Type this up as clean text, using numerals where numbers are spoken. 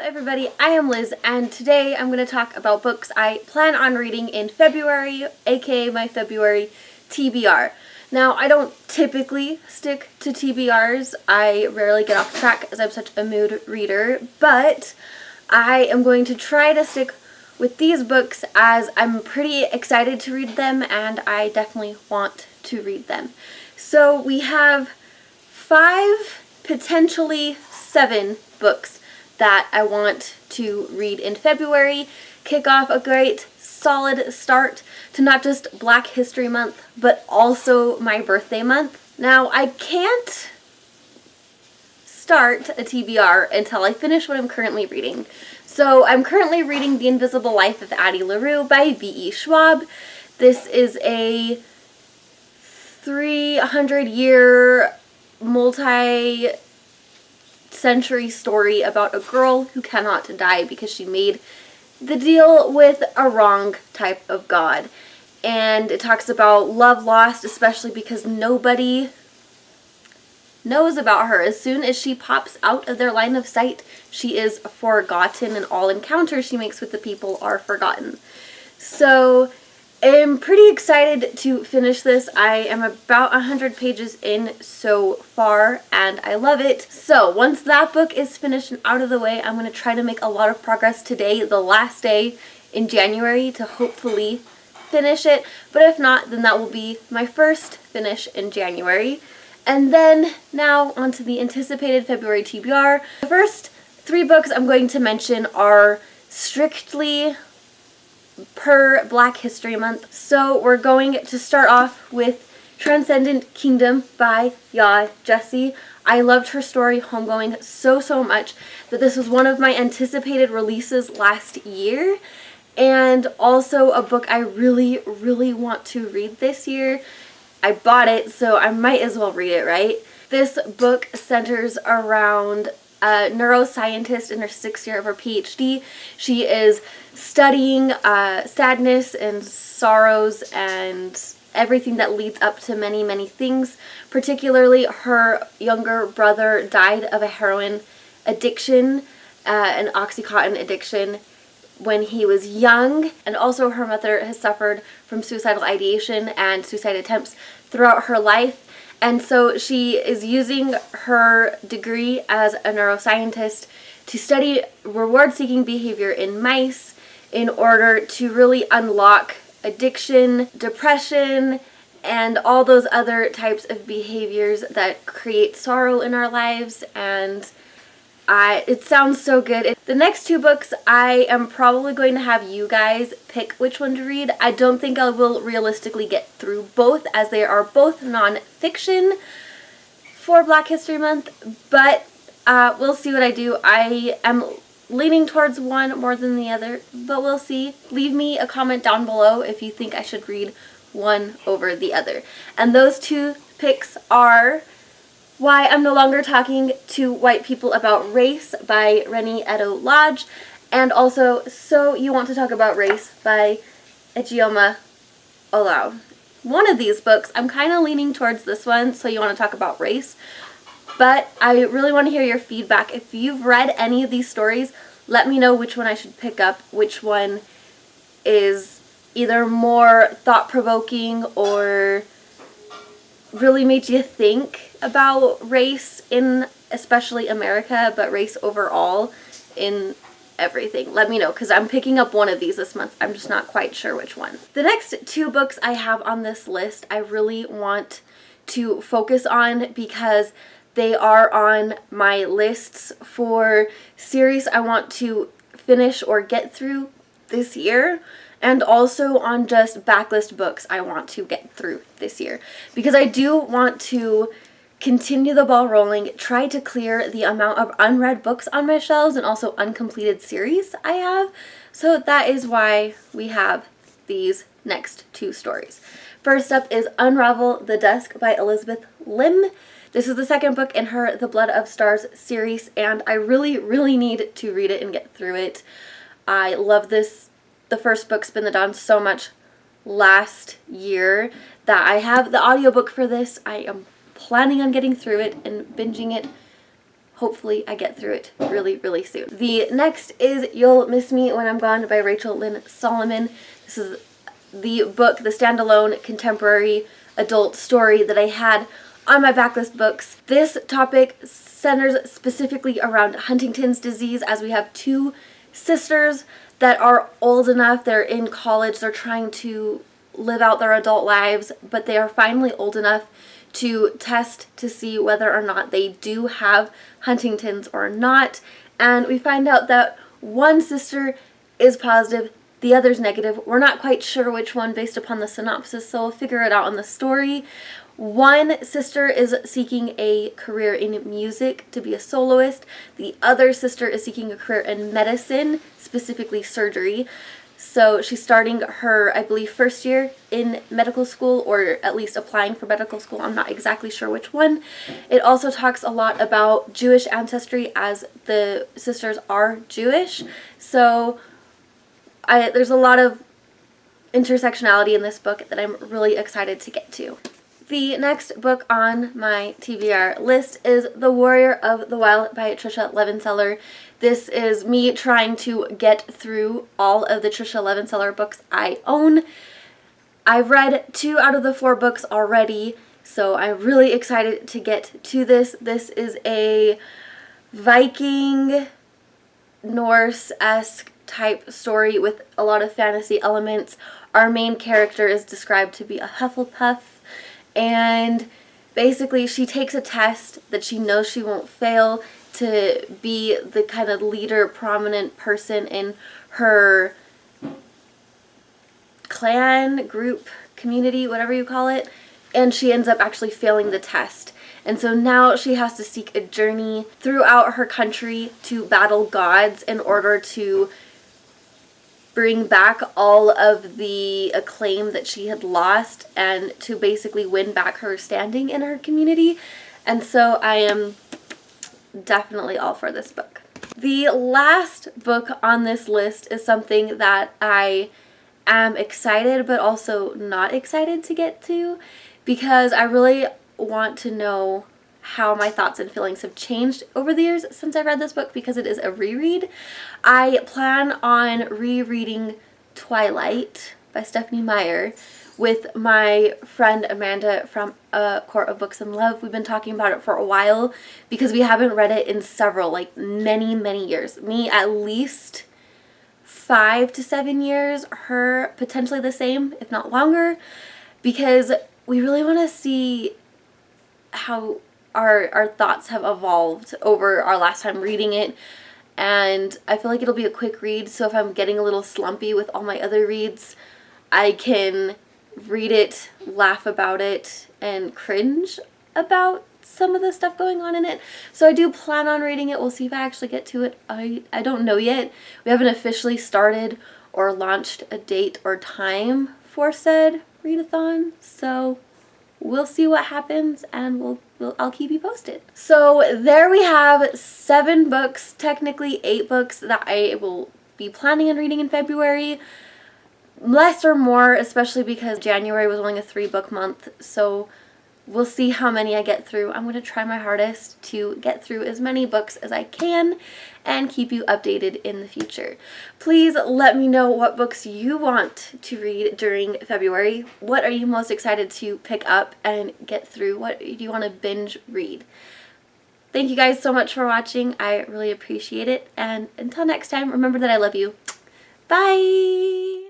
everybody, I am Liz, and today I'm going to talk about books I plan on reading in February, aka my February TBR. Now, I don't typically stick to TBRs. I rarely get off track as I'm such a mood reader, but I am going to try to stick with these books as I'm pretty excited to read them and I definitely want to read them. So we have 5, potentially 7 books that I want to read in February, kick off a great solid start to not just Black History Month, but also my birthday month. Now, I can't start a TBR until I finish what I'm currently reading. So I'm currently reading The Invisible Life of Addie LaRue by V.E. Schwab. This is a 300-year multi-century story about a girl who cannot die because she made the deal with a wrong type of god. And it talks about love lost, especially because nobody knows about her. As soon as she pops out of their line of sight, she is forgotten, and all encounters she makes with the people are forgotten. So I'm pretty excited to finish this. I am about 100 pages in so far, and I love it. So once that book is finished and out of the way, I'm going to try to make a lot of progress today, the last day in January, to hopefully finish it. But if not, then that will be my first finish in January. And then now onto the anticipated February TBR. The first 3 books I'm going to mention are strictly per Black History Month. So we're going to start off with Transcendent Kingdom by Youll. I loved her story, Homegoing, so much that this was one of my anticipated releases last year, and also a book I really want to read this year. I bought it, so I might as well read it, right? This book centers around a neuroscientist in her 6th year of her PhD. She is studying sadness and sorrows and everything that leads up to many things. Particularly, her younger brother died of a heroin addiction, an Oxycontin addiction, when he was young, and also her mother has suffered from suicidal ideation and suicide attempts throughout her life. And so she is using her degree as a neuroscientist to study reward-seeking behavior in mice in order to really unlock addiction, depression, and all those other types of behaviors that create sorrow in our lives. And it sounds so good. The next 2 books, I am probably going to have you guys pick which one to read. I don't think I will realistically get through both, as they are both non-fiction for Black History Month, but we'll see what I do. I am leaning towards one more than the other, but we'll see. Leave me a comment down below if you think I should read one over the other. And those 2 picks are Why I'm No Longer Talking to White People About Race by Rennie Edo-Lodge, and also So You Want to Talk About Race by Ijeoma Oluo. One of these books, I'm kind of leaning towards this one, So You Want to Talk About Race, but I really want to hear your feedback. If you've read any of these stories, let me know which one I should pick up, which one is either more thought-provoking or really made you think about race in especially America, but race overall in everything. Let me know, because I'm picking up one of these this month. I'm just not quite sure which one. The next 2 books I have on this list I really want to focus on because they are on my lists for series I want to finish or get through this year, and also on just backlist books I want to get through this year, because I do want to continue the ball rolling, try to clear the amount of unread books on my shelves and also uncompleted series I have. So that is why we have these next 2 stories. First up is Unravel the Dusk by Elizabeth Lim. This is the 2nd book in her The Blood of Stars series, and I really need to read it and get through it. I love this. The first book, Spin the Dawn, so much last year that I have the audiobook for this. I am planning on getting through it and binging it hopefully I get through it really, really soon. The next is You'll Miss Me When I'm Gone by Rachel Lynn Solomon. This is the book, the standalone contemporary adult story that I had on my backlist books. This topic centers specifically around Huntington's disease, as we have two sisters that are old enough, they're in college, they're trying to live out their adult lives, but they are finally old enough to test to see whether or not they do have Huntington's or not. And we find out that one sister is positive, the other's negative. We're not quite sure which one based upon the synopsis, so we'll figure it out in the story. One sister is seeking a career in music to be a soloist. The other sister is seeking a career in medicine, specifically surgery. So she's starting her, I believe, first year in medical school, or at least applying for medical school. I'm not exactly sure which one. It also talks a lot about Jewish ancestry, as the sisters are Jewish. So there's a lot of intersectionality in this book that I'm really excited to get to. The next book on my TBR list is The Warrior of the Wild by Tricia Levenseller. This is me trying to get through all of the Tricia Levenseller books I own. I've read 2 out of the 4 books already, so I'm really excited to get to this. This is a Viking, Norse-esque type story with a lot of fantasy elements. Our main character is described to be a Hufflepuff. And basically she takes a test that she knows she won't fail to be the kind of leader, prominent person in her clan, group, community, whatever you call it. And she ends up actually failing the test. And so now she has to seek a journey throughout her country to battle gods in order to bring back all of the acclaim that she had lost and to basically win back her standing in her community. And so I am definitely all for this book. The last book on this list is something that I am excited but also not excited to get to, because I really want to know how my thoughts and feelings have changed over the years since I read this book, because it is a reread. I plan on rereading Twilight by Stephanie Meyer with my friend Amanda from A Court of Books and Love. We've been talking about it for a while because we haven't read it in several, like many years. Me at least 5 to 7 years, her potentially the same, if not longer, because we really want to see how our thoughts have evolved over our last time reading it. And I feel like it'll be a quick read, so if I'm getting a little slumpy with all my other reads, I can read it, laugh about it, and cringe about some of the stuff going on in it. So I do plan on reading it. We'll see if I actually get to it. I don't know yet. We haven't officially started or launched a date or time for said readathon, so we'll see what happens, and I'll keep you posted. So there we have 7 books, technically 8 books that I will be planning on reading in February. Less or more, especially because January was only a 3-book month, so we'll see how many I get through. I'm going to try my hardest to get through as many books as I can and keep you updated in the future. Please let me know what books you want to read during February. What are you most excited to pick up and get through? What do you want to binge read? Thank you guys so much for watching. I really appreciate it. And until next time, remember that I love you. Bye!